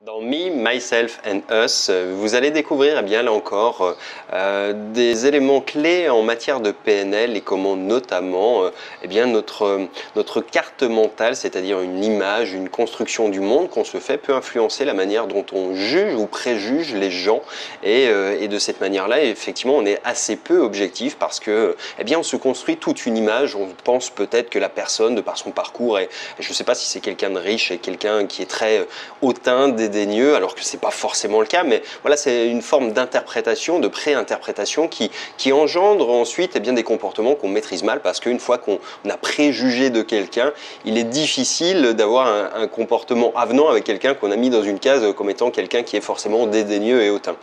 Dans Me, Myself and Us, vous allez découvrir, eh bien, là encore, des éléments clés en matière de PNL et comment notamment eh bien, notre carte mentale, c'est-à-dire une image, une construction du monde qu'on se fait, peut influencer la manière dont on juge ou préjuge les gens. Et de cette manière-là, effectivement, on est assez peu objectif parce que, eh bien, on se construit toute une image. On pense peut-être que la personne, de par son parcours, je ne sais pas si c'est quelqu'un de riche et quelqu'un qui est très hautain, dédaigneux, alors que c'est pas forcément le cas, mais voilà, c'est une forme d'interprétation, de pré-interprétation qui engendre ensuite eh bien, des comportements qu'on maîtrise mal, parce qu'une fois qu'on a préjugé de quelqu'un, il est difficile d'avoir un comportement avenant avec quelqu'un qu'on a mis dans une case comme étant quelqu'un qui est forcément dédaigneux et hautain.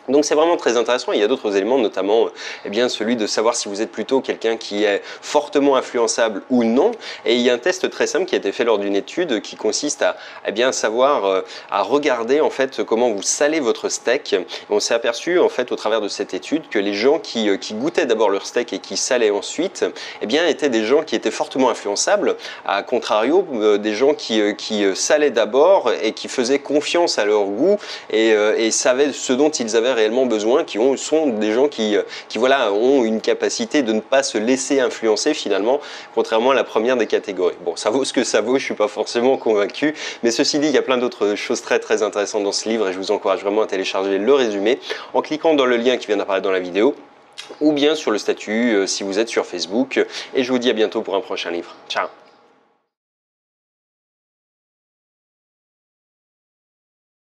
Donc c'est vraiment très intéressant. Il y a d'autres éléments, notamment eh bien, celui de savoir si vous êtes plutôt quelqu'un qui est fortement influençable ou non. Et il y a un test très simple qui a été fait lors d'une étude qui consiste à eh bien, savoir, à regarder en fait comment vous salez votre steak. Et on s'est aperçu en fait au travers de cette étude que les gens qui goûtaient d'abord leur steak et qui salaient ensuite, eh bien, étaient des gens qui étaient fortement influençables. À contrario, des gens qui salaient d'abord et qui faisaient confiance à leur goût et savaient ce dont ils avaient réellement besoin, sont des gens qui voilà, ont une capacité de ne pas se laisser influencer finalement, contrairement à la première des catégories. Bon, ça vaut ce que ça vaut, je ne suis pas forcément convaincu, mais ceci dit, il y a plein d'autres choses très intéressantes dans ce livre et je vous encourage vraiment à télécharger le résumé en cliquant dans le lien qui vient d'apparaître dans la vidéo ou bien sur le statut si vous êtes sur Facebook. Et je vous dis à bientôt pour un prochain livre. Ciao!